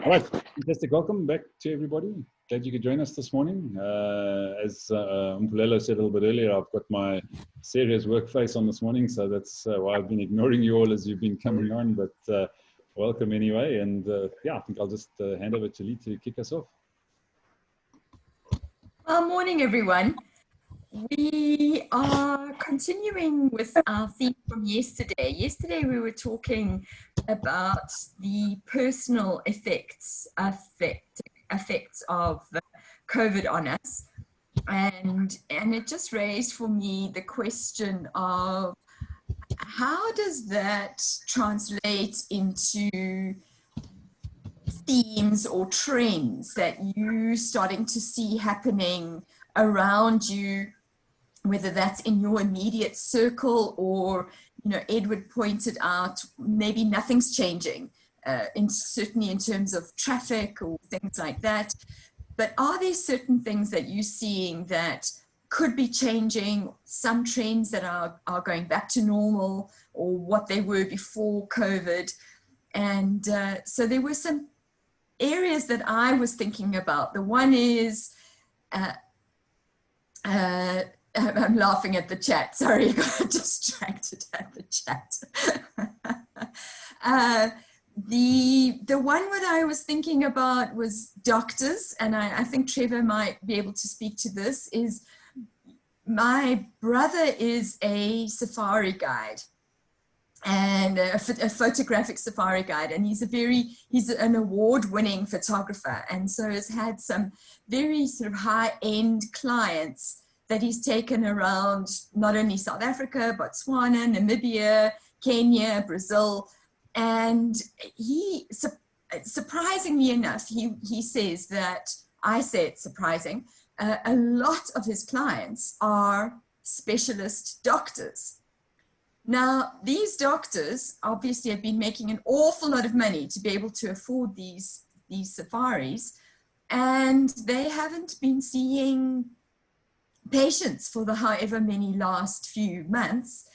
All right, fantastic. Welcome back to everybody. Glad you could join us this morning. As Mpulelo said a little bit earlier, I've got my serious work face on this morning, so that's why I've been ignoring you all as you've been coming on, but welcome anyway. And yeah, I think I'll just hand over to Lee to kick us off. Well, morning, everyone. We are continuing with our theme from yesterday. Yesterday, we were talking about the personal effects of COVID on us. And it just raised for me the question of how does that translate into themes or trends that you're starting to see happening around you, whether that's in your immediate circle or, you know, Edward pointed out, maybe nothing's changing, certainly in terms of traffic or things like that. But are there certain things that you're seeing that could be changing, some trends that are going back to normal or what they were before COVID? And so there were some areas that I was thinking about. The one is, I'm laughing at the chat. Sorry, I got distracted at the chat. The one what I was thinking about was doctors, and I think Trevor might be able to speak to this, is my brother is a safari guide and a photographic safari guide, and he's an award-winning photographer, and so has had some very sort of high-end clients that he's taken around not only South Africa, Botswana, Namibia, Kenya, Brazil. And he, surprisingly enough, he says that, I say it's surprising, a lot of his clients are specialist doctors. Now, these doctors obviously have been making an awful lot of money to be able to afford these safaris, and they haven't been seeing patients for the however many last few months.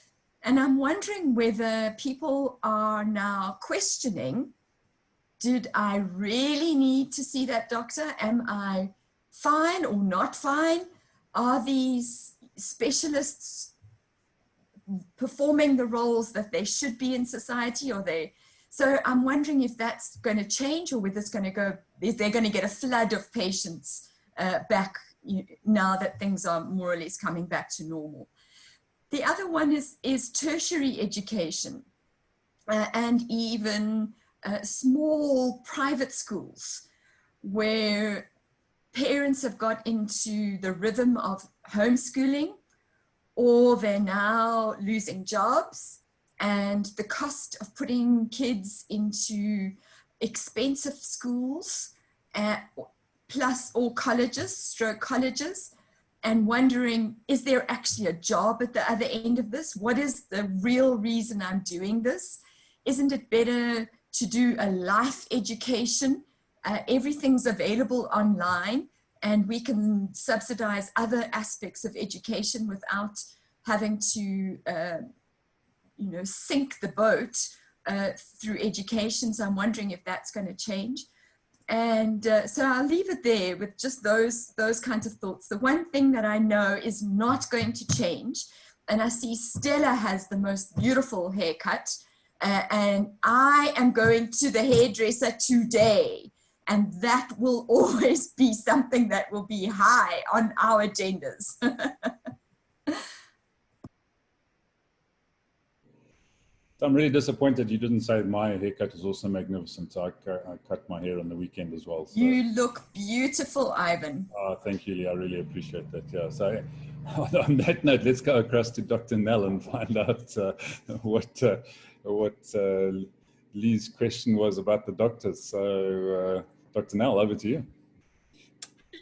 And I'm wondering whether people are now questioning, did I really need to see that doctor? Am I fine or not fine? Are these specialists performing the roles that they should be in society? So I'm wondering if that's going to change, or whether it's going to go, if they're going to get a flood of patients back now that things are more or less coming back to normal. The other one is tertiary education, and even small private schools where parents have got into the rhythm of homeschooling, or they're now losing jobs, and the cost of putting kids into expensive schools, plus all colleges, and wondering, is there actually a job at the other end of this? What is the real reason I'm doing this? Isn't it better to do a life education? Everything's available online, and we can subsidize other aspects of education without having to, sink the boat through education. So I'm wondering if that's going to change. And so I'll leave it there with just those kinds of thoughts. The one thing that I know is not going to change, and I see Stella has the most beautiful haircut, and I am going to the hairdresser today, and that will always be something that will be high on our agendas. I'm really disappointed you didn't say my haircut is also magnificent. I cut my hair on the weekend as well. So. You look beautiful, Ivan. Oh, thank you, Lee. I really appreciate that. Yeah. So on that note, let's go across to Dr. Nell and find out what Lee's question was about the doctors. So Dr. Nell, over to you.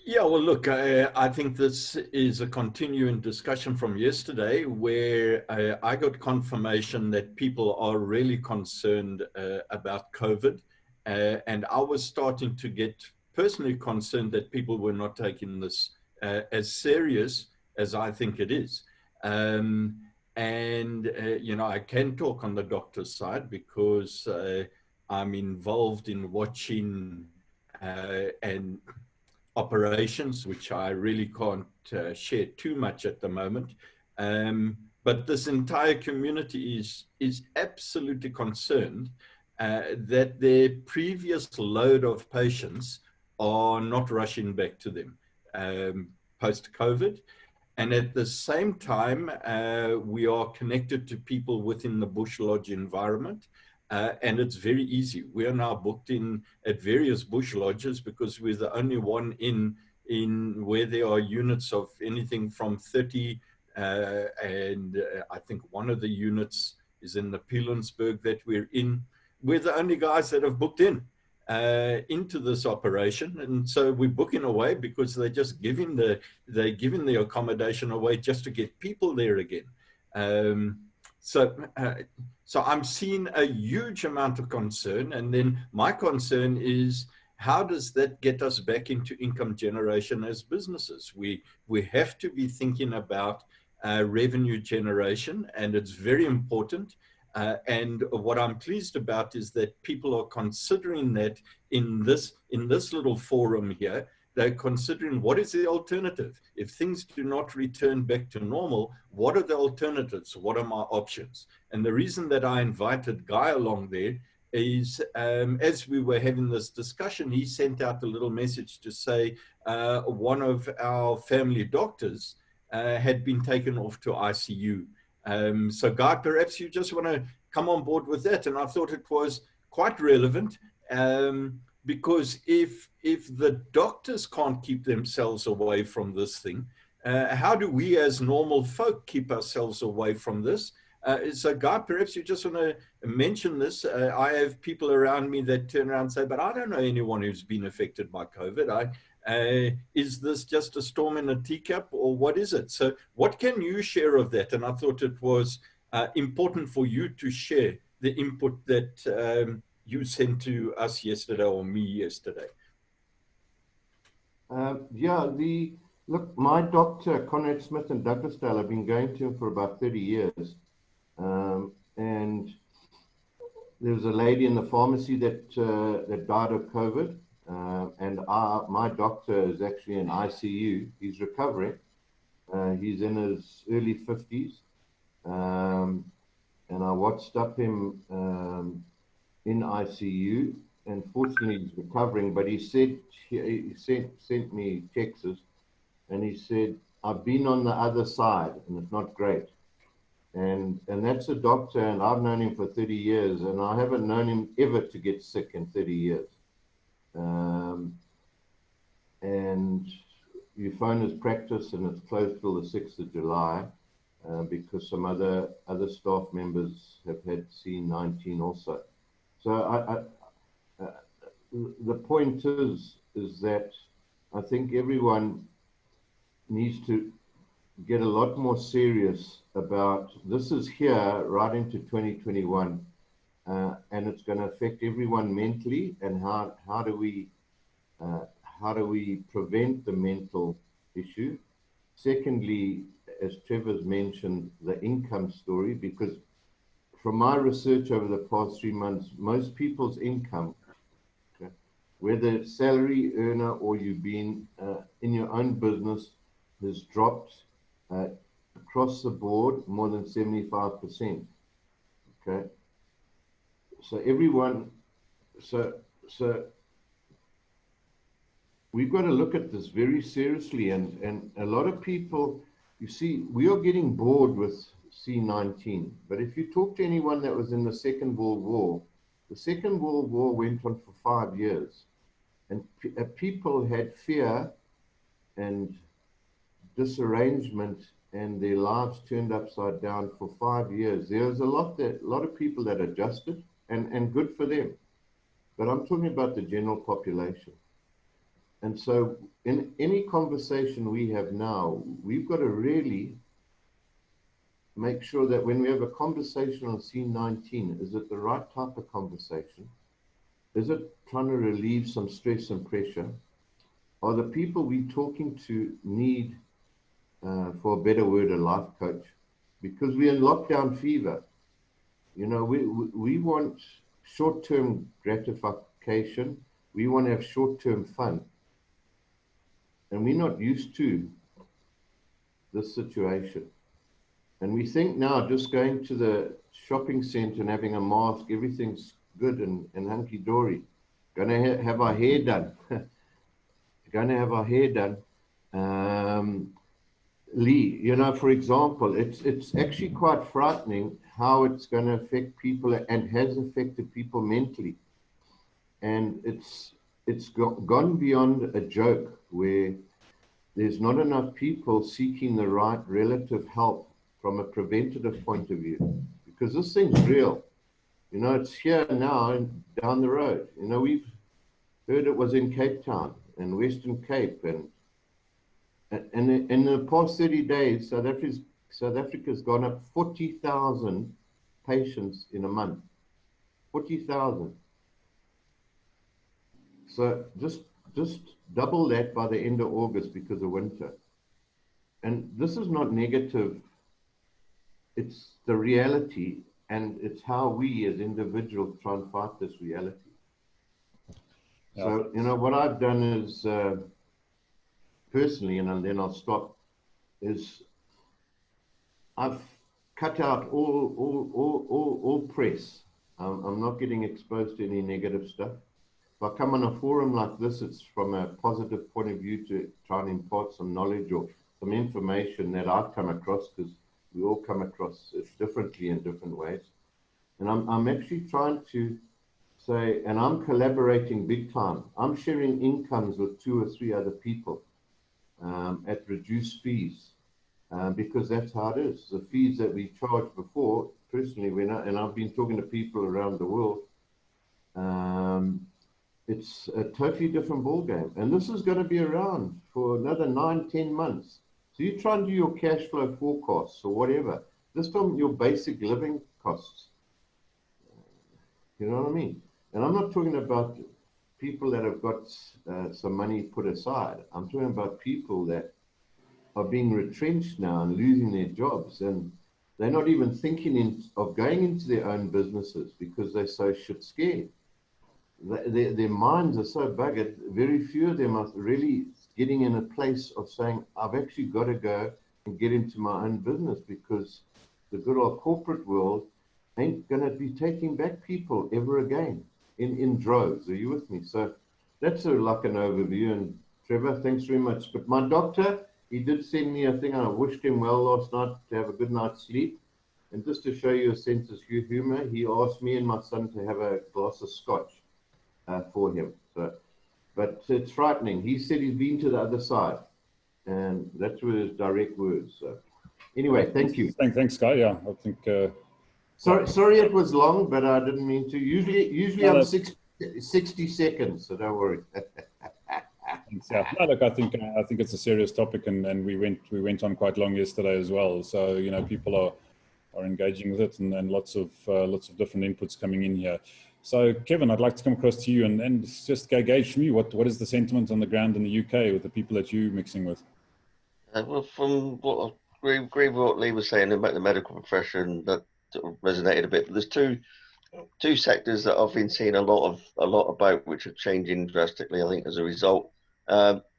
Yeah, well, look, I think this is a continuing discussion from yesterday, where I got confirmation that people are really concerned about COVID. And I was starting to get personally concerned that people were not taking this as serious as I think it is. I can talk on the doctor's side, because I'm involved in watching and operations, which I really can't share too much at the moment. But this entire community is absolutely concerned that their previous load of patients are not rushing back to them post-COVID. And at the same time, we are connected to people within the Bush Lodge environment. And it's very easy. We are now booked in at various Bush Lodges because we're the only one in where there are units of anything from 30, I think one of the units is in the Pilanesberg that we're in. We're the only guys that have booked in into this operation, and so we're booking away because they're just giving the accommodation away just to get people there again. So I'm seeing a huge amount of concern, and then my concern is, how does that get us back into income generation as businesses? We have to be thinking about revenue generation, and it's very important. And what I'm pleased about is that people are considering that in this little forum here. They're considering, what is the alternative? If things do not return back to normal, what are the alternatives? What are my options? And the reason that I invited Guy along there is, as we were having this discussion, he sent out a little message to say one of our family doctors had been taken off to ICU. So Guy, perhaps you just want to come on board with that. And I thought it was quite relevant, because if the doctors can't keep themselves away from this thing, how do we as normal folk keep ourselves away from this? So Guy, perhaps you just want to mention this. I have people around me that turn around and say, but I don't know anyone who's been affected by COVID. Is this just a storm in a teacup, or what is it? So what can you share of that? And I thought it was important for you to share the input that you sent to us yesterday, or me yesterday. Look, my doctor, Conrad Smith in Douglasdale, I've been going to him for about 30 years. And there was a lady in the pharmacy that died of COVID. And my doctor is actually in ICU. He's recovering. He's in his early 50s. And I watched up him in ICU. And fortunately, he's recovering. But he said, he sent me texts, and he said, I've been on the other side, and it's not great. And that's a doctor, and I've known him for 30 years, and I haven't known him ever to get sick in 30 years. And you phone his practice, and it's closed till the 6th of July because some other staff members have had C19 also. So the point is that I think everyone needs to get a lot more serious about this. Is here right into 2021, and it's going to affect everyone mentally. And how do we prevent the mental issue? Secondly, as Trevor's mentioned, the income story, because from my research over the past 3 months, most people's income, okay, whether salary earner or you've been in your own business, has dropped across the board more than 75%. Okay, so everyone, so we've got to look at this very seriously, and a lot of people, you see, we are getting bored with C19. But if you talk to anyone that was in the Second World War, the Second World War went on for 5 years, and people had fear and disarrangement, and their lives turned upside down for 5 years. There was a lot of people that adjusted, and good for them. But I'm talking about the general population. And so in any conversation we have now, we've got to really make sure that when we have a conversation on C19, is it the right type of conversation? Is it trying to relieve some stress and pressure? Are the people we're talking to need, for a better word, a life coach? Because we're in lockdown fever. You know, we want short-term gratification. We want to have short-term fun. And we're not used to this situation. And we think now just going to the shopping center and having a mask, everything's good and hunky-dory. Going to have our hair done. Going to have our hair done. Lee, you know, for example, it's actually quite frightening how it's going to affect people and has affected people mentally. And it's gone beyond a joke where there's not enough people seeking the right relative help from a preventative point of view, because this thing's real. You know, it's here now and down the road. You know, we've heard it was in Cape Town and Western Cape, and in the past 30 days, South Africa's gone up 40,000 patients in a month. 40,000. So just double that by the end of August because of winter. And this is not negative. It's the reality, and it's how we as individuals try and fight this reality. Yeah. So, you know, what I've done is, personally, and then I'll stop, is I've cut out all press. I'm not getting exposed to any negative stuff. If I come on a forum like this, it's from a positive point of view to try and impart some knowledge or some information that I've come across, because we all come across it differently in different ways. And I'm actually trying to say, and I'm collaborating big time. I'm sharing incomes with 2 or 3 other people at reduced fees, because that's how it is. The fees that we charged before, personally, and I've been talking to people around the world, it's a totally different ballgame. And this is going to be around for another 9-10 months. So you try and do your cash flow forecasts or whatever, just on your basic living costs. You know what I mean? And I'm not talking about people that have got some money put aside. I'm talking about people that are being retrenched now and losing their jobs, and they're not even thinking of going into their own businesses because they're so shit scared. Their minds are so buggered. Very few of them are really getting in a place of saying, I've actually got to go and get into my own business, because the good old corporate world ain't going to be taking back people ever again in droves. Are you with me? So that's like an overview. And Trevor, thanks very much. But my doctor, he did send me a thing, and I wished him well last night to have a good night's sleep. And just to show you a sense of humor, he asked me and my son to have a glass of scotch for him. So, but it's frightening. He said he's been to the other side, and that's were his direct words. So anyway, thank you. Thanks, Guy. Yeah, I think. Sorry it was long, but I didn't mean to. Usually I'm 60 seconds, so don't worry. Yeah. No, look, I think it's a serious topic, and we went on quite long yesterday as well. So you know, people are engaging with it, and lots of different inputs coming in here. So Kevin, I'd like to come across to you and just gauge from you what is the sentiment on the ground in the UK with the people that you're mixing with. Well, from what I agree with what Lee was saying about the medical profession, that sort of resonated a bit. But there's two sectors that I've been seeing a lot about, which are changing drastically, I think, as a result.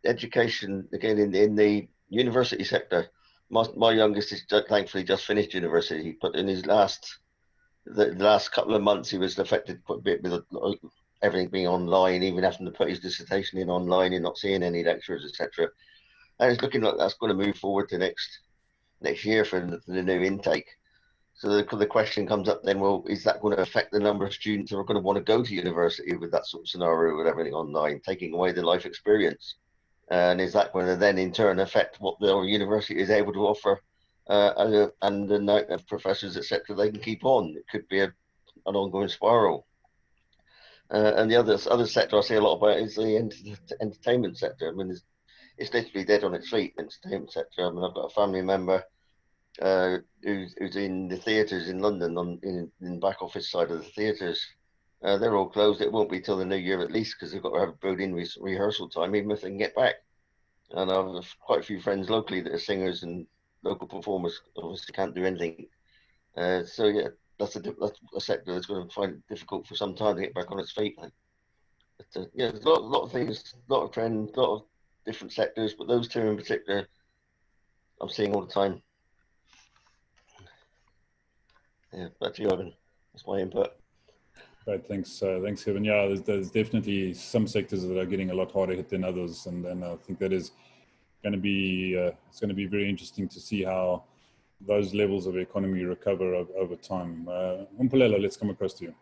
Education, again, in the university sector. My youngest is thankfully just finished university, but in his the last couple of months, he was affected quite a bit with everything being online, even having to put his dissertation in online and not seeing any lecturers, etc. And it's looking like that's going to move forward to next year for the new intake. So the question comes up then, well, is that going to affect the number of students who are going to want to go to university with that sort of scenario, with everything online, taking away the life experience? And is that going to then in turn affect what the university is able to offer and the amount of professors, etc., they can keep on? It could be an ongoing spiral. And the other sector I see a lot about is the entertainment sector. I mean, it's literally dead on its feet, the entertainment sector. I mean, I've got a family member who's in the theatres in London, in the back office side of the theatres. They're all closed. It won't be till the new year at least, because they've got to have built-in rehearsal time, even if they can get back. And I've quite a few friends locally that are singers and local performers, obviously can't do anything. So yeah, that's a sector that's going to find it difficult for some time to get back on its feet. But, yeah, there's a lot of things, a lot of trends, a lot of different sectors, but those two in particular, I'm seeing all the time. Yeah, back to you, Ivan. That's my input. Right, thanks, thanks, Kevin. Yeah, there's definitely some sectors that are getting a lot harder hit than others, and I think that is going to be it's going to be very interesting to see how those levels of economy recover over time. Umpulelo, let's come across to you.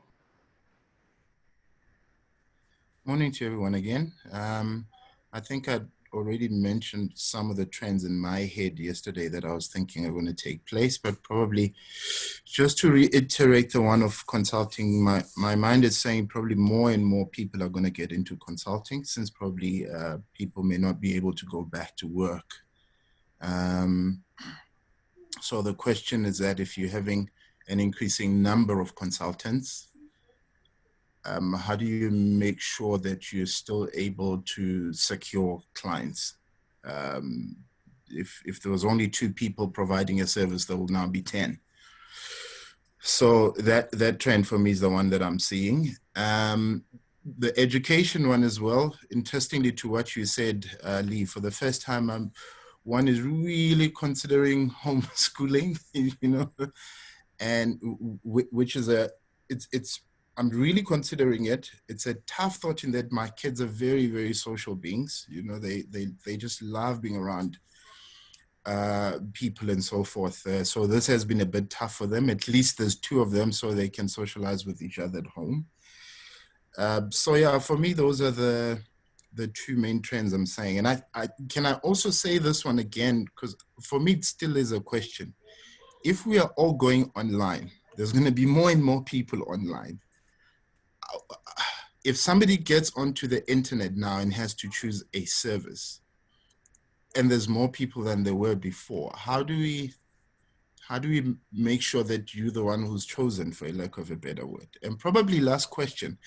Morning to everyone again. I think I'd already mentioned some of the trends in my head yesterday that I was thinking are going to take place, but probably just to reiterate the one of consulting, my mind is saying probably more and more people are going to get into consulting, since probably people may not be able to go back to work. So the question is that if you're having an increasing number of consultants, how do you make sure that you're still able to secure clients? If there was only 2 people providing a service, there will now be 10. So that trend for me is the one that I'm seeing. The education one as well, interestingly to what you said, Lee, for the first time, one is really considering homeschooling, you know, and which is I'm really considering it. It's a tough thought in that my kids are very, very social beings. You know, they just love being around people and so forth. So this has been a bit tough for them. At least there's 2 of them, so they can socialize with each other at home. So yeah, for me, those are the 2 main trends I'm saying. And I can I also say this one again, because for me, it still is a question. If we are all going online, there's going to be more and more people online. If somebody gets onto the internet now and has to choose a service, and there's more people than there were before, how do we make sure that you're the one who's chosen, for a lack of a better word? And probably last question,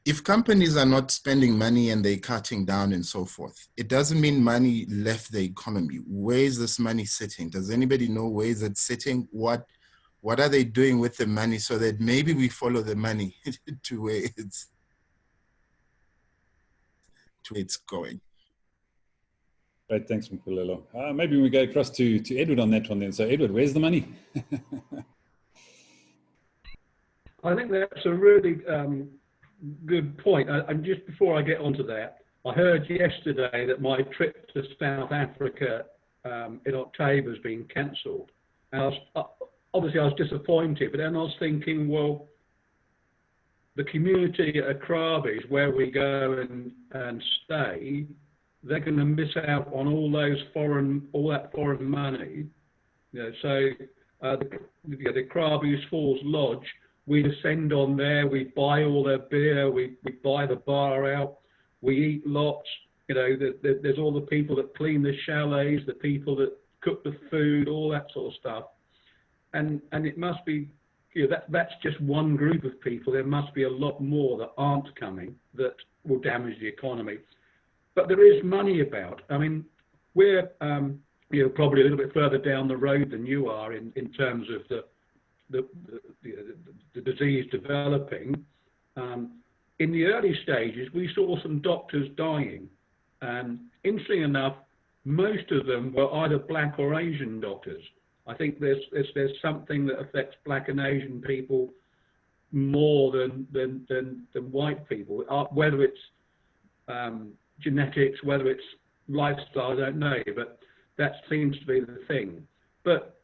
if companies are not spending money and they're cutting down and so forth, it doesn't mean money left the economy. Where is this money sitting? Does anybody know where is it sitting? What are they doing with the money, so that maybe we follow the money to where it's going? Right, thanks, Mpulelo. Maybe we go across to Edward on that one then. So Edward, where's the money? I think that's a really good point. And just before I get onto that, I heard yesterday that my trip to South Africa in October has been cancelled. And obviously I was disappointed, but then I was thinking, well, the community at Akrabi's, where we go and stay, they're going to miss out on all that foreign money. You know, so the Akrabi's Falls Lodge, we descend on there, we buy all their beer, we buy the bar out, we eat lots. You know, there's all the people that clean the chalets, the people that cook the food, all that sort of stuff. And it must be, you know, that's just one group of people. There must be a lot more that aren't coming that will damage the economy. But there is money about. I mean, we're you know, probably a little bit further down the road than you are in terms of the disease developing. In the early stages, we saw some doctors dying, and interesting enough, most of them were either black or Asian doctors. I think there's something that affects black and Asian people more than white people. Whether it's genetics, whether it's lifestyle, I don't know, but that seems to be the thing. But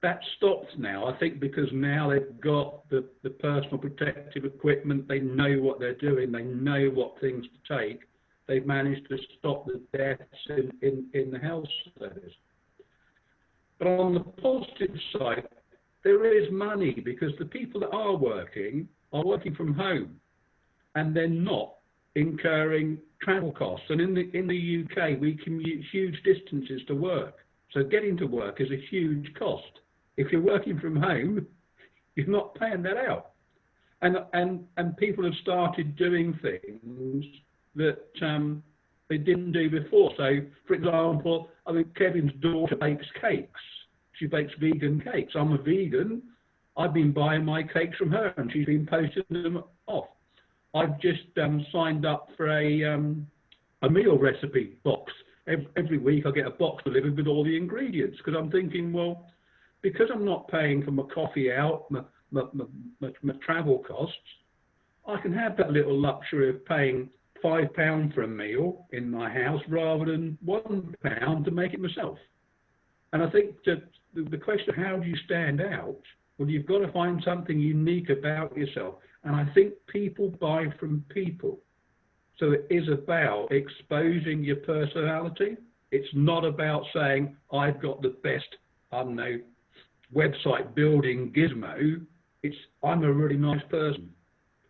that stops now, I think, because now they've got the personal protective equipment, they know what they're doing, they know what things to take. They've managed to stop the deaths in the health service. But on the positive side, there is money, because the people that are working from home, and they're not incurring travel costs. And in the UK, we commute huge distances to work. So getting to work is a huge cost. If you're working from home, you're not paying that out. And people have started doing things that they didn't do before. So, for example, I think Kevin's daughter bakes cakes. She bakes vegan cakes. I'm a vegan. I've been buying my cakes from her, and she's been posting them off. I've just signed up for a meal recipe box. Every week I get a box delivered with all the ingredients, because I'm thinking, well, because I'm not paying for my coffee out, my travel costs, I can have that little luxury of paying £5 for a meal in my house rather than £1 to make it myself. And I think that the question, how do you stand out? Well, you've got to find something unique about yourself. And I think people buy from people. So it is about exposing your personality. It's not about saying, I've got the best, I don't know, website building gizmo. It's, I'm a really nice person.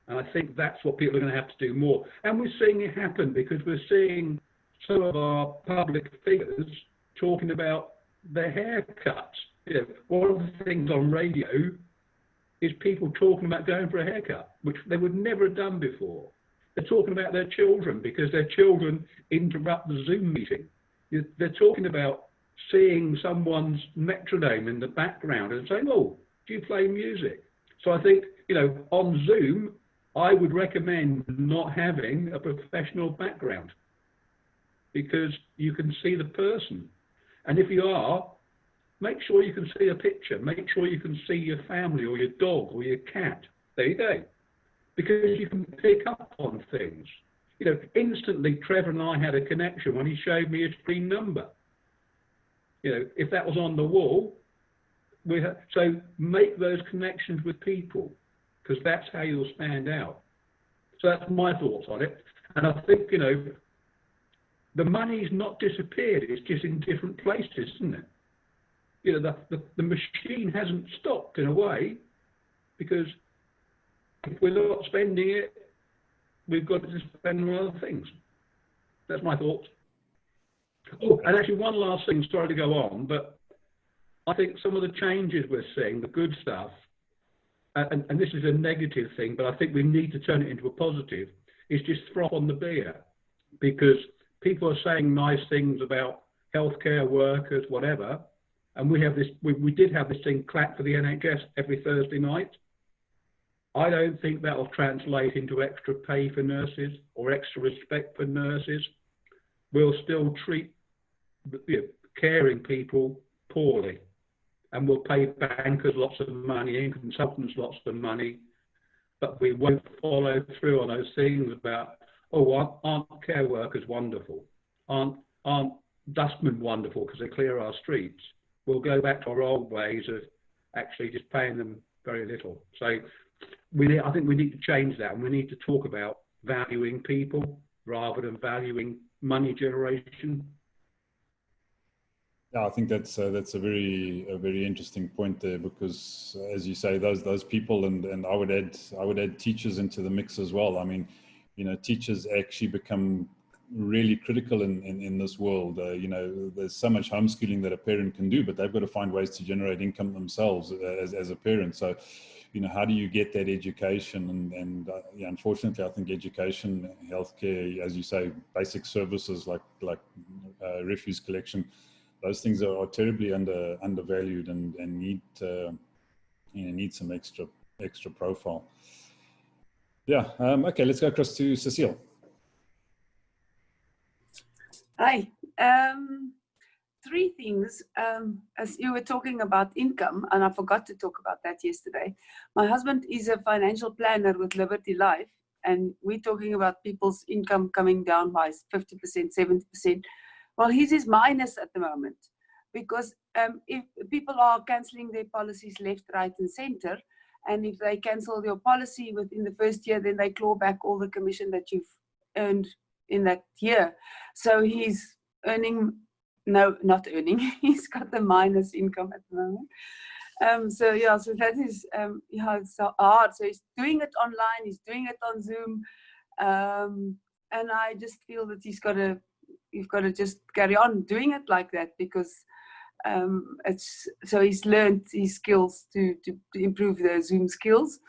And I think that's what people are going to have to do more. And we're seeing it happen, because we're seeing some of our public figures talking about their haircuts. You know, one of the things on radio is people talking about going for a haircut, which they would never have done before. They're talking about their children because their children interrupt the Zoom meeting. They're talking about seeing someone's metronome in the background and saying, oh, do you play music? So I think, you know, on Zoom, I would recommend not having a professional background, because you can see the person. And if you are, make sure you can see a picture. Make sure you can see your family or your dog or your cat. There you go. Because you can pick up on things. You know, instantly Trevor and I had a connection when he showed me his screen number. You know, if that was on the wall, so make those connections with people, because that's how you'll stand out. So that's my thoughts on it. And I think, you know, the money's not disappeared, it's just in different places, isn't it? You know, the machine hasn't stopped in a way, because if we're not spending it, we've got to spend on other things. That's my thoughts. Oh, and actually one last thing, sorry to go on, but I think some of the changes we're seeing, the good stuff, and this is a negative thing, but I think we need to turn it into a positive, is just froth on the beer. Because people are saying nice things about healthcare workers, whatever, and we have this, we did have this thing, clap for the NHS every Thursday night. I don't think that will translate into extra pay for nurses or extra respect for nurses. We'll still treat, you know, caring people poorly, and we'll pay bankers lots of money and consultants lots of money, but we won't follow through on those things about, oh, aren't care workers wonderful? Aren't dustmen wonderful because they clear our streets? We'll go back to our old ways of actually just paying them very little. So I think we need to change that, and we need to talk about valuing people rather than valuing money generation. Yeah, I think that's a very interesting point there, because as you say, those people, and I would add teachers into the mix as well. I mean, you know, teachers actually become really critical in this world. You know, there's so much homeschooling that a parent can do, but they've got to find ways to generate income themselves as a parent. So, you know, how do you get that education? And yeah, unfortunately, I think education, healthcare, as you say, basic services like refuse collection, those things are terribly undervalued and need need some extra profile. Yeah. Okay. Let's go across to Cecile. Hi. Three things. As you were talking about income, and I forgot to talk about that yesterday. My husband is a financial planner with Liberty Life, and we're talking about people's income coming down by 50%, 70%. Well, his is minus at the moment, because if people are cancelling their policies left, right, and center, and if they cancel your policy within the first year, then they claw back all the commission that you've earned in that year. So he's earning, no, not earning, he's got the minus income at the moment. So yeah, so that is, yeah, it's so hard. So he's doing it online, he's doing it on Zoom. And I just feel that you've got to just carry on doing it like that, because so he's learned his skills to improve the Zoom skills.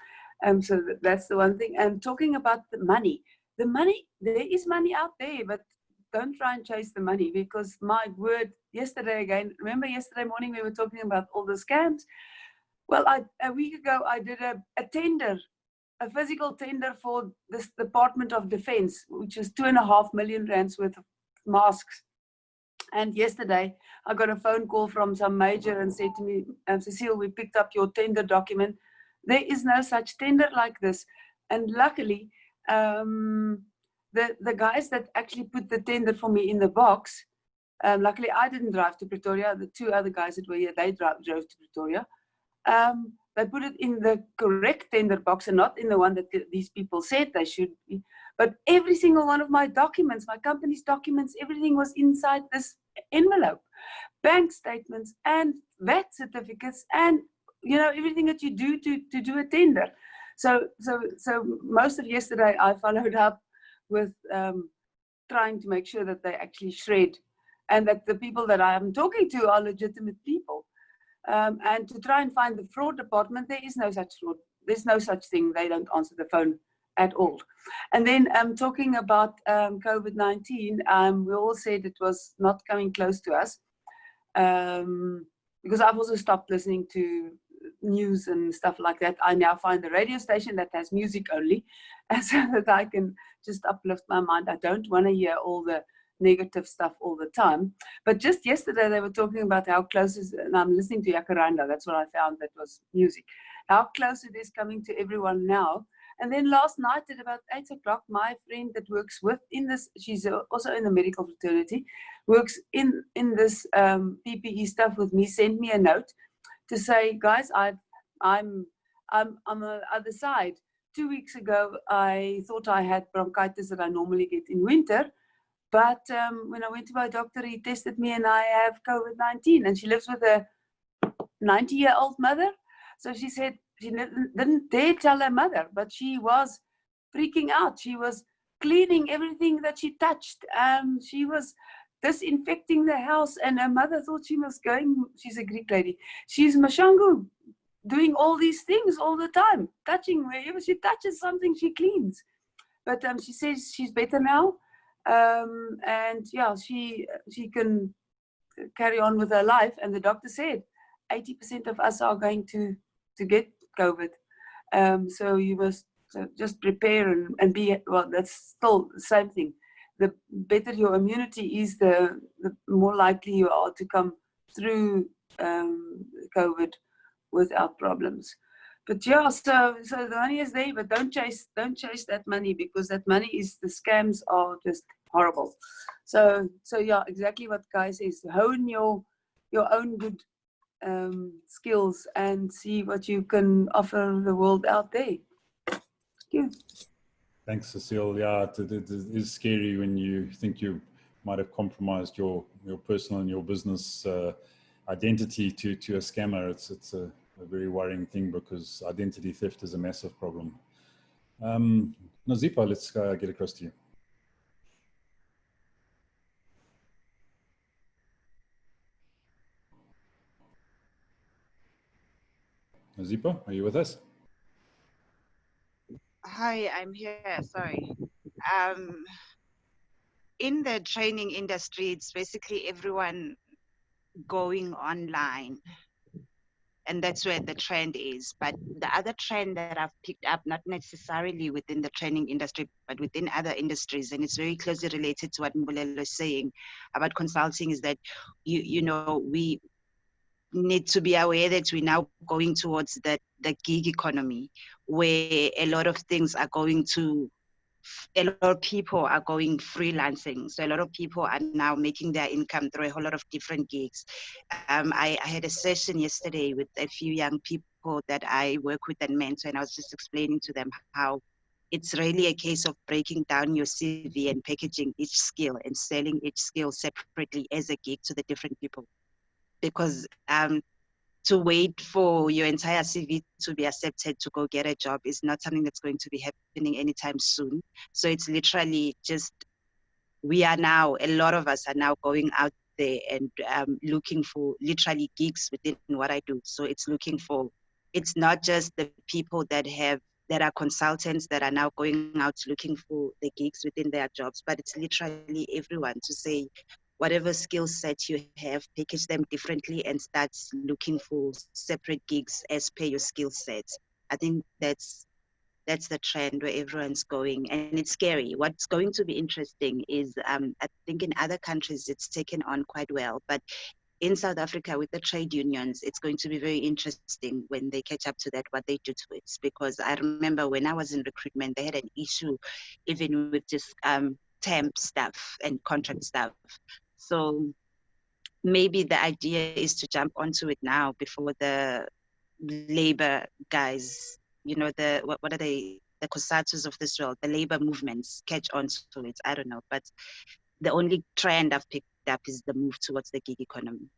So that's the one thing. And talking about the money, there is money out there, but don't try and chase the money, because my word, yesterday again, remember yesterday morning we were talking about all the scams? Well, a week ago, I did a tender, a physical tender for this Department of Defense, which is 2.5 million rands worth of masks. And yesterday, I got a phone call from some major and said to me, Cecile, we picked up your tender document. There is no such tender like this. And luckily, the guys that actually put the tender for me in the box, luckily I didn't drive to Pretoria. The two other guys that were here, they drove to Pretoria. They put it in the correct tender box and not in the one that these people said they should be. But every single one of my documents, my company's documents, everything was inside this envelope. Bank statements and VAT certificates and, you know, everything that you do to do a tender. So most of yesterday I followed up with trying to make sure that they actually shred and that the people that I am talking to are legitimate people. And to try and find the fraud department, there is no such fraud. There's no such thing. They don't answer the phone at all. And then talking about COVID-19, we all said it was not coming close to us because I've also stopped listening to news and stuff like that. I now find a radio station that has music only so that I can just uplift my mind. I don't want to hear all the negative stuff all the time. But just yesterday they were talking about how close is, and I'm listening to Jacaranda, that's what I found, that was music, how close it is coming to everyone now. And then last night at about 8 o'clock, my friend that works within this, she's also in the medical fraternity, works in this PPE stuff with me, sent me a note to say, guys, I'm on the other side. 2 weeks ago, I thought I had bronchitis that I normally get in winter. But when I went to my doctor, he tested me and I have COVID-19. And she lives with a 90-year-old mother. So she said she didn't dare tell her mother, but she was freaking out. She was cleaning everything that she touched. She was disinfecting the house. And her mother thought she was going, she's a Greek lady, she's Mashangu, doing all these things all the time, touching wherever she touches something, she cleans. But she says she's better now. And yeah, she can carry on with her life. And the doctor said 80% of us are going to get COVID. So you must just prepare and be, well, that's still the same thing. The better your immunity is, the more likely you are to come through COVID without problems. But yeah, so the money is there, but don't chase that money, because that money is, the scams are just horrible. So yeah, exactly what Guy says. Hone your own good skills and see what you can offer the world out there. Thank you. Thanks, Cecile. Yeah, it is scary when you think you might have compromised your personal and your business identity to a scammer. It's a very worrying thing, because identity theft is a massive problem. Nazipa, let's get across to you. Nazipa, are you with us? Hi, I'm here. Sorry. In the training industry, it's basically everyone going online. And that's where the trend is. But the other trend that I've picked up, not necessarily within the training industry, but within other industries, and it's very closely related to what Mbulelo is saying about consulting, is that, you know, we need to be aware that we're now going towards the gig economy, where a lot of things are going to, a lot of people are going freelancing. So a lot of people are now making their income through a whole lot of different gigs. I had a session yesterday with a few young people that I work with and mentor, and I was just explaining to them how it's really a case of breaking down your CV and packaging each skill and selling each skill separately as a gig to the different people. Because to wait for your entire CV to be accepted to go get a job is not something that's going to be happening anytime soon. So it's literally just, we are now, a lot of us are now going out there and looking for literally gigs within what I do. So it's looking for, it's not just the people that are consultants that are now going out looking for the gigs within their jobs, but it's literally everyone to say, whatever skill set you have, package them differently and start looking for separate gigs as per your skill sets. I think that's the trend where everyone's going, and it's scary. What's going to be interesting is I think in other countries it's taken on quite well, but in South Africa with the trade unions, it's going to be very interesting when they catch up to that, what they do to it. Because I remember when I was in recruitment, they had an issue even with just temp stuff and contract stuff. So maybe the idea is to jump onto it now before the labor guys, you know, what are they, the COSATUs of this world, the labor movements catch on to it. I don't know, but the only trend I've picked up is the move towards the gig economy.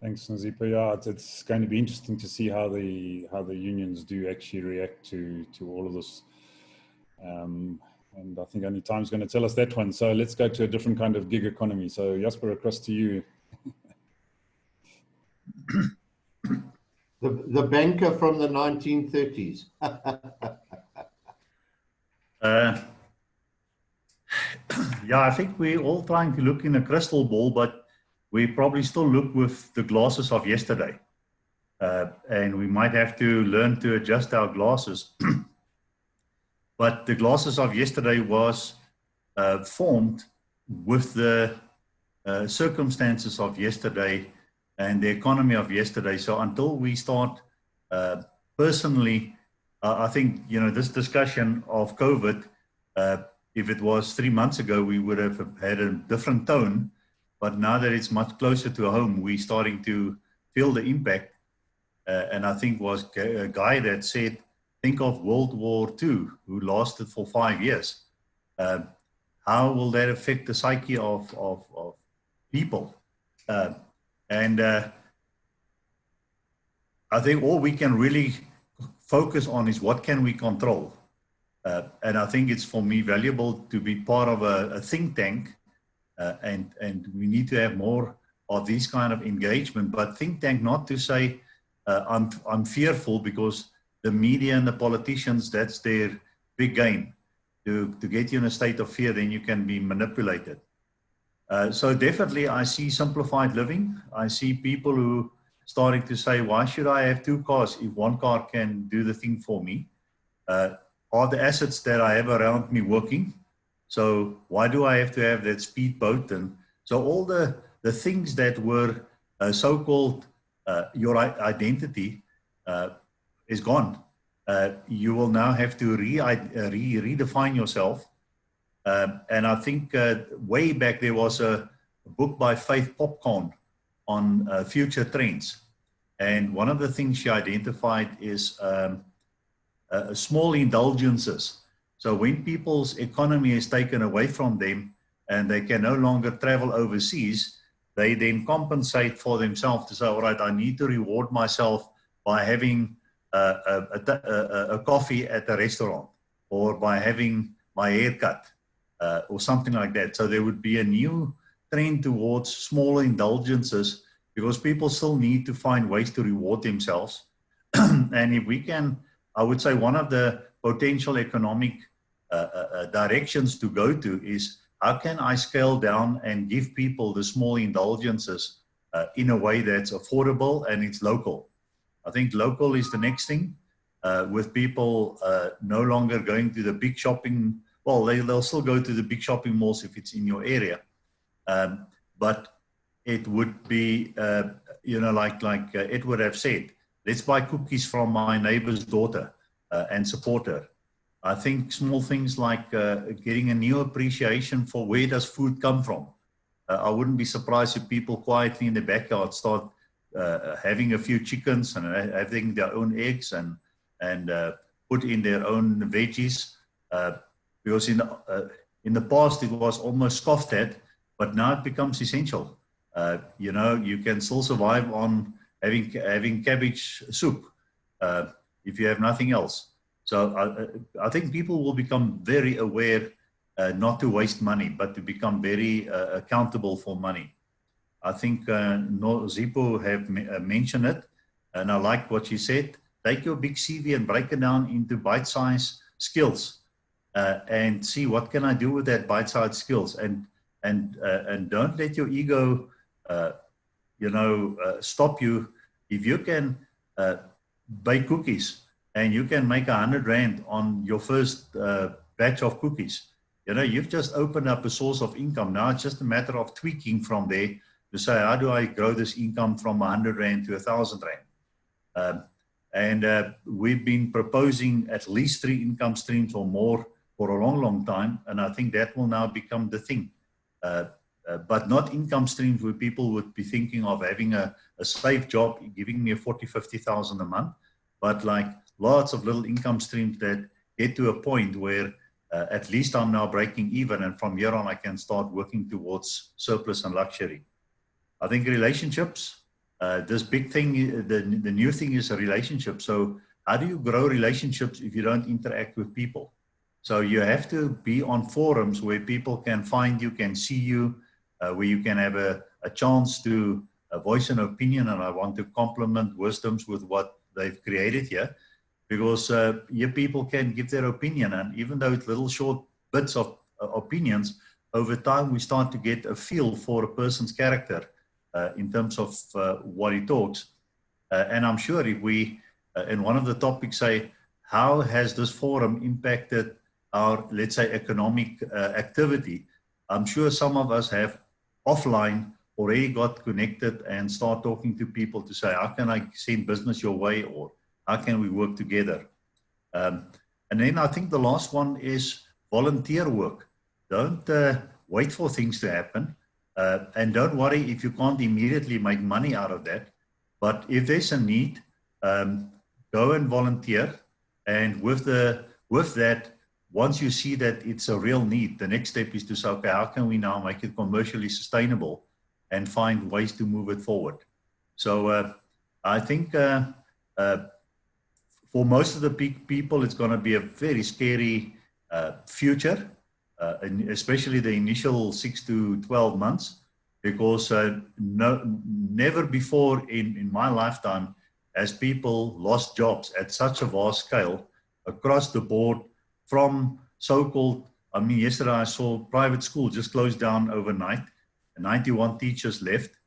Thanks, Nazipa. Yeah, it's going to be interesting to see how the unions do actually react to all of this. And I think only time's going to tell us that one. So let's go to a different kind of gig economy. So Jasper, across to you. The banker from the 1930s. Yeah, I think we're all trying to look in a crystal ball, but we probably still look with the glasses of yesterday. And we might have to learn to adjust our glasses. But the glasses of yesterday was formed with the circumstances of yesterday and the economy of yesterday. So until we start personally, I think, you know, this discussion of COVID, if it was 3 months ago, we would have had a different tone. But now that it's much closer to home, we're starting to feel the impact. And I think was a guy that said, think of World War II, who lasted for 5 years. How will that affect the psyche of people? And I think all we can really focus on is what can we control. And I think it's, for me, valuable to be part of a think tank. And we need to have more of these kind of engagement. But think tank, not to say I'm fearful, because the media and the politicians, that's their big game. To get you in a state of fear, then you can be manipulated. So definitely I see simplified living. I see people who starting to say, why should I have 2 cars if 1 car can do the thing for me? Are the assets that I have around me working? So why do I have to have that speedboat? And so all the things that were so-called your identity is gone. You will now have to redefine yourself. And I think way back there was a book by Faith Popcorn on future trends. And one of the things she identified is small indulgences. So when people's economy is taken away from them and they can no longer travel overseas, they then compensate for themselves to say, all right, I need to reward myself by having a coffee at a restaurant, or by having my hair cut, or something like that. So there would be a new trend towards smaller indulgences, because people still need to find ways to reward themselves. And if we can, I would say one of the potential economic directions to go to is, how can I scale down and give people the small indulgences in a way that's affordable and it's local? I think local is the next thing, with people no longer going to the big shopping. Well, they'll still go to the big shopping malls if it's in your area. But it would be, you know, like Edward have said, let's buy cookies from my neighbor's daughter and support her. I think small things like getting a new appreciation for where does food come from. I wouldn't be surprised if people quietly in the backyard start having a few chickens and having their own eggs and put in their own veggies. Because in the past it was almost scoffed at, but now it becomes essential. You know, you can still survive on having cabbage soup if you have nothing else. So I think people will become very aware not to waste money, but to become very accountable for money. I think Zipo have mentioned it, and I like what she said. Take your big CV and break it down into bite-sized skills, and see what can I do with that bite-sized skills. And and don't let your ego, stop you. If you can bake cookies and you can make 100 Rand on your first batch of cookies, you've just opened up a source of income. Now it's just a matter of tweaking from there to say, how do I grow this income from 100 Rand to 1,000 Rand? And we've been proposing at least 3 income streams or more for a long, long time. And I think that will now become the thing. But not income streams where people would be thinking of having a safe job, giving me a 40, 50,000 a month, but like lots of little income streams that get to a point where at least I'm now breaking even. And from here on, I can start working towards surplus and luxury. I think relationships, this big thing, the new thing is a relationship. So how do you grow relationships if you don't interact with people? So you have to be on forums where people can find you, can see you, where you can have a chance to voice an opinion. And I want to compliment Wisdoms with what they've created here, because your people can give their opinion. And even though it's little short bits of opinions, over time we start to get a feel for a person's character in terms of what he talks. And I'm sure if we, in one of the topics, say, how has this forum impacted our, let's say, economic activity? I'm sure some of us have offline already got connected and start talking to people to say, how can I send business your way, or how can we work together? And then I think the last one is volunteer work. Don't wait for things to happen. And don't worry if you can't immediately make money out of that. But if there's a need, go and volunteer. And with that, once you see that it's a real need, the next step is to say, okay, how can we now make it commercially sustainable and find ways to move it forward? So I think for most of the people, it's going to be a very scary future. Especially the initial 6 to 12 months, because never before in my lifetime has people lost jobs at such a vast scale across the board, from so-called, I mean, yesterday I saw private school just closed down overnight, and 91 teachers left.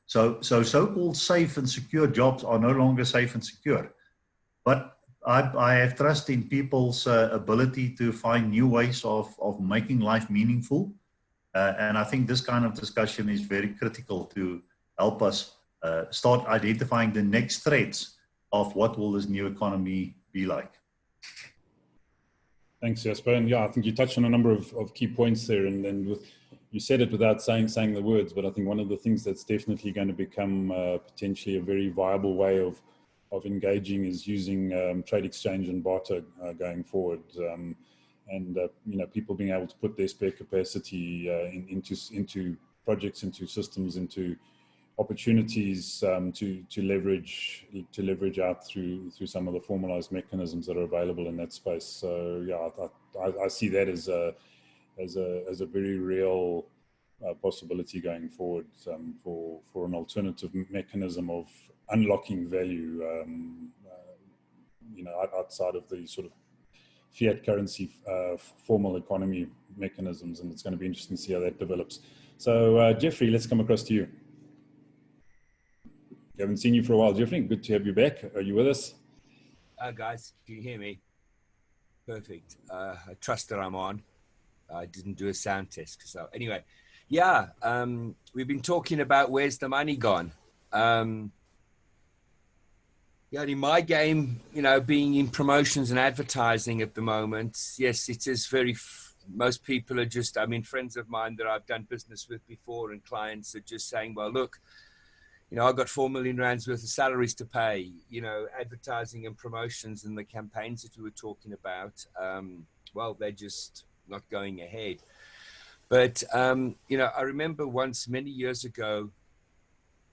So so-called safe and secure jobs are no longer safe and secure. But I have trust in people's ability to find new ways of making life meaningful. And I think this kind of discussion is very critical to help us start identifying the next threads of what will this new economy be like. Thanks, Jasper. And yeah, I think you touched on a number of key points there, and then you said it without saying the words, but I think one of the things that's definitely going to become potentially a very viable way of engaging is using trade exchange and barter going forward, and people being able to put their spare capacity into projects, into systems, into opportunities to leverage out through some of the formalized mechanisms that are available in that space. So yeah, I see that as a very real possibility going forward for an alternative mechanism of unlocking value, outside of the sort of fiat currency formal economy mechanisms, and it's going to be interesting to see how that develops. So Jeffrey, let's come across to you. We haven't seen you for a while, Jeffrey. Good to have you back. Are you with us? Guys, can you hear me? Perfect. I trust that I'm on. I didn't do a sound test. So anyway, yeah, we've been talking about where's the money gone. Yeah, in my game, being in promotions and advertising at the moment, yes, it is most people are just, friends of mine that I've done business with before and clients are just saying, well, look, I've got 4 million rands worth of salaries to pay, advertising and promotions and the campaigns that we were talking about. Well, they're just not going ahead. But, I remember once many years ago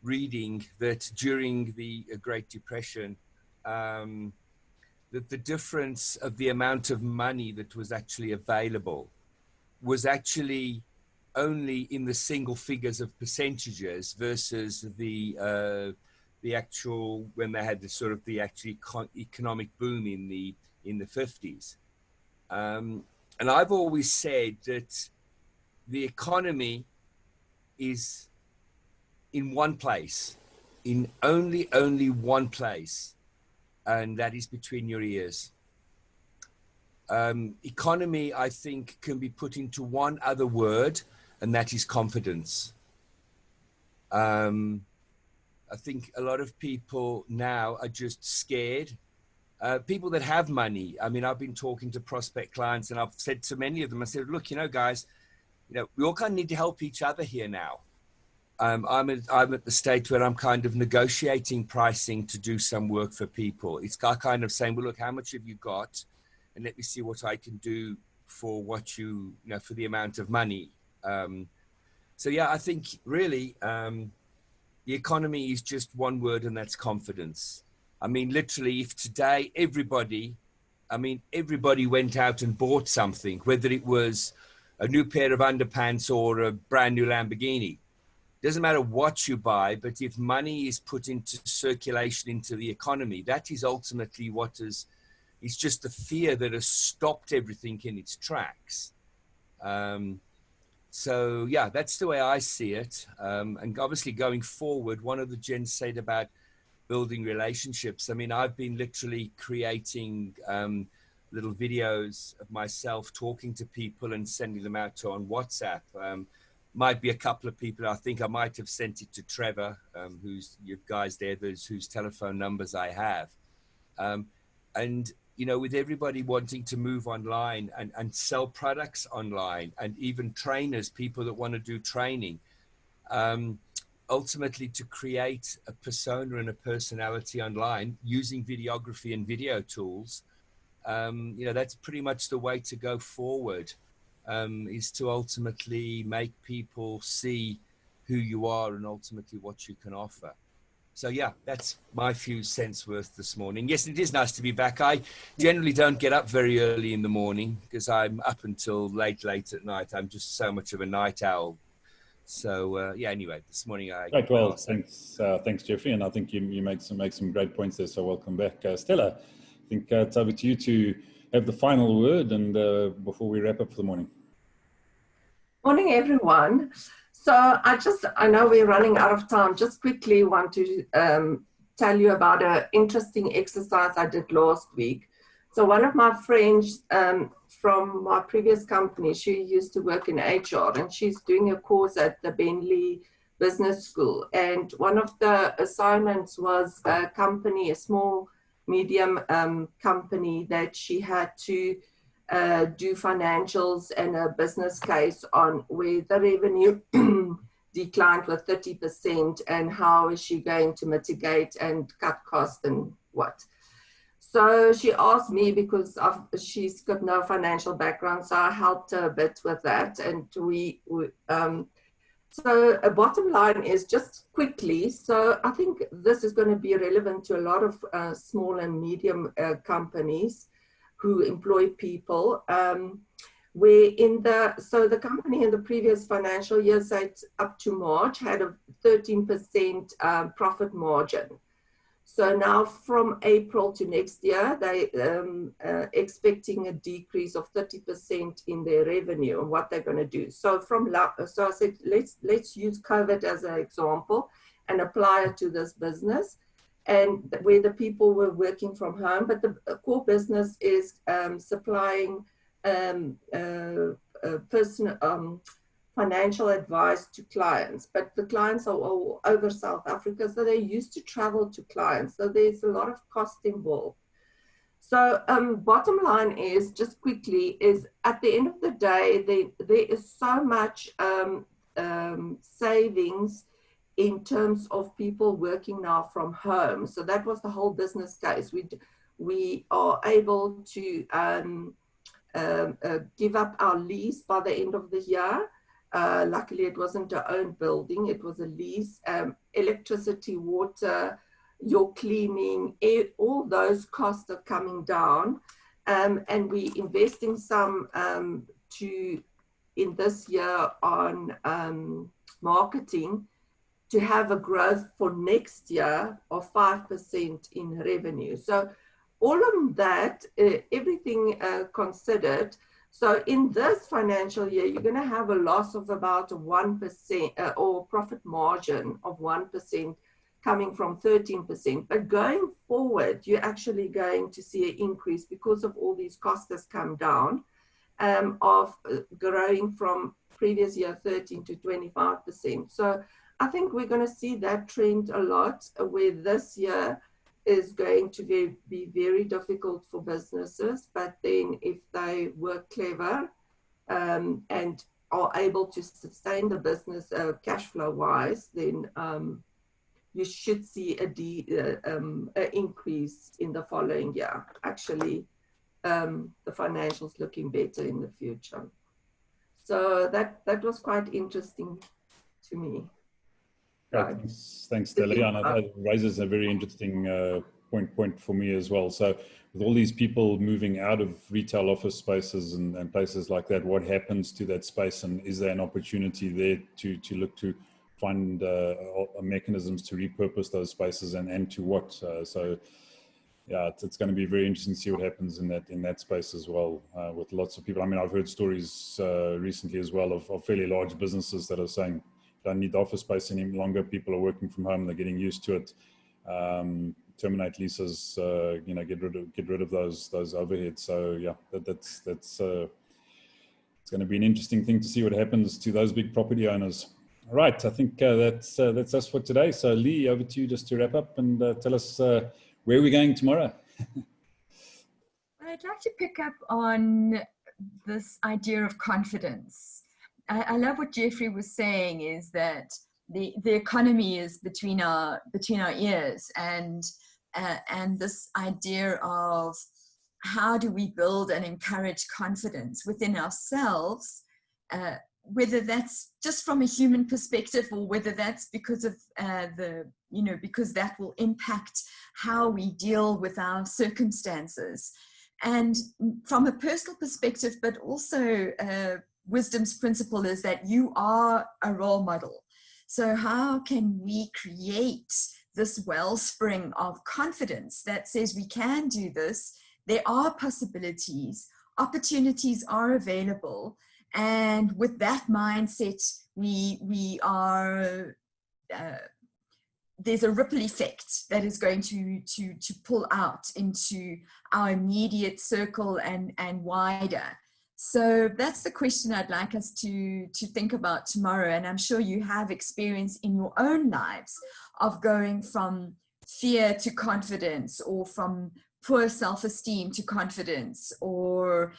reading that during the Great Depression, that the difference of the amount of money that was actually available was actually only in the single figures of percentages versus the actual, when they had the actual economic boom in the 50s. And I've always said that the economy is in one place, in only one place, and that is between your ears. Economy, I think, can be put into one other word, and that is confidence. I think a lot of people now are just scared. People that have money, I mean, I've been talking to prospect clients, and I've said to many of them, I said, look, you know, guys, you know, we all kind of need to help each other here now. I'm at the stage where I'm kind of negotiating pricing to do some work for people. It's kind of saying, well, look, how much have you got? And let me see what I can do for what you know, for the amount of money. So yeah, I think really the economy is just one word, and that's confidence. I mean, literally, if today everybody went out and bought something, whether it was a new pair of underpants or a brand new Lamborghini, doesn't matter what you buy, but if money is put into circulation into the economy, that is ultimately what is, it's just the fear that has stopped everything in its tracks. So yeah, that's the way I see it. And obviously going forward, one of the gents said about building relationships. I mean, I've been literally creating little videos of myself talking to people and sending them out on WhatsApp. Might be a couple of people. I think I might have sent it to Trevor, who's you guys there, whose telephone numbers I have. And, you know, with everybody wanting to move online and sell products online, and even trainers, people that want to do training, ultimately to create a persona and a personality online using videography and video tools, you know, that's pretty much the way to go forward. Is to ultimately make people see who you are and ultimately what you can offer. So yeah, that's my few cents worth this morning. Yes, it is nice to be back. I generally don't get up very early in the morning because I'm up until late at night. I'm just so much of a night owl. So yeah, anyway, this morning I... Right, well, thanks, Jeffrey. And I think you make some great points there. So welcome back. Stella, I think it's over to you to have the final word and before we wrap up for the morning. Morning, everyone. So I know we're running out of time. Just quickly want to tell you about an interesting exercise I did last week. So one of my friends from my previous company, she used to work in HR, and she's doing a course at the Bentley Business School. And one of the assignments was a company, a small, medium company that she had to do financials and a business case on where the revenue declined with 30% and how is she going to mitigate and cut costs and what. So she asked me because she's got no financial background, so I helped her a bit with that. And so a bottom line is just quickly, so I think this is going to be relevant to a lot of small and medium companies who employ people, where so the company in the previous financial year, up to March, had a 13% profit margin. So now from April to next year, they expecting a decrease of 30% in their revenue and what they're going to do. So so I said, let's use COVID as an example and apply it to this business, and where the people were working from home, but the core business is supplying financial advice to clients, but the clients are all over South Africa, so they used to travel to clients. So there's a lot of cost involved. So bottom line is, just quickly, is at the end of the day, there is so much savings in terms of people working now from home. So that was the whole business case. We are able to give up our lease by the end of the year. Luckily, it wasn't our own building, it was a lease. Electricity, water, your cleaning, all those costs are coming down. And we investing some in this year on marketing to have a growth for next year of 5% in revenue. So all of that, everything considered, So in this financial year, you're going to have a loss of about 1% or profit margin of 1% coming from 13%. But going forward, you're actually going to see an increase because of all these costs that's come down of growing from previous year 13 to 25%. So I think we're going to see that trend a lot, where this year is going to be very difficult for businesses, but then if they work clever and are able to sustain the business cash flow wise, then you should see an increase in the following year. Actually, the financials looking better in the future. So that was quite interesting to me. Right. Thanks, Stella. And that raises a very interesting point for me as well. So with all these people moving out of retail office spaces and places like that, what happens to that space, and is there an opportunity there to look to find mechanisms to repurpose those spaces, and to what? So yeah, it's going to be very interesting to see what happens in that space as well, with lots of people. I mean, I've heard stories recently as well of fairly large businesses that are saying, don't need the office space any longer. People are working from home. They're getting used to it. Terminate leases. Get rid of those overheads. So yeah, that's it's going to be an interesting thing to see what happens to those big property owners. All right, I think that's us for today. So Lee, over to you just to wrap up and tell us where we're going tomorrow. I'd like to pick up on this idea of confidence. I love what Jeffrey was saying, is that the economy is between our ears, and this idea of how do we build and encourage confidence within ourselves, whether that's just from a human perspective or whether that's because of because that will impact how we deal with our circumstances, and from a personal perspective, but also wisdom's principle is that you are a role model. So how can we create this wellspring of confidence that says we can do this, there are possibilities, opportunities are available, and with that mindset, we are, there's a ripple effect that is going to pull out into our immediate circle and wider. So that's the question I'd like us to think about tomorrow. And I'm sure you have experience in your own lives of going from fear to confidence, or from poor self-esteem to confidence, or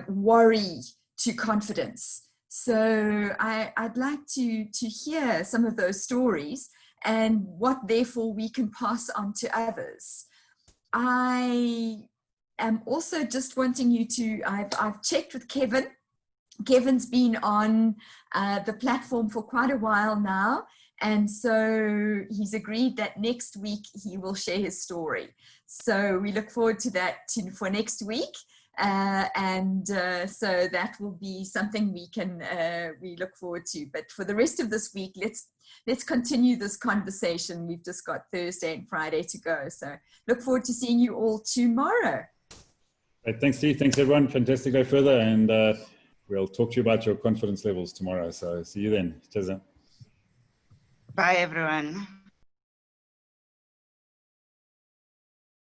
worry to confidence. So I'd like to hear some of those stories and what therefore we can pass on to others. I am also just wanting you to, I've checked with Kevin. Kevin's been on the platform for quite a while now, and so he's agreed that next week he will share his story. So we look forward to that for next week, so that will be something we look forward to. But for the rest of this week, let's continue this conversation. We've just got Thursday and Friday to go, so look forward to seeing you all tomorrow. Great. Thanks, Steve. Thanks, everyone. Fantastic. Go further, and we'll talk to you about your confidence levels tomorrow. So see you then. Cheers. Bye, everyone.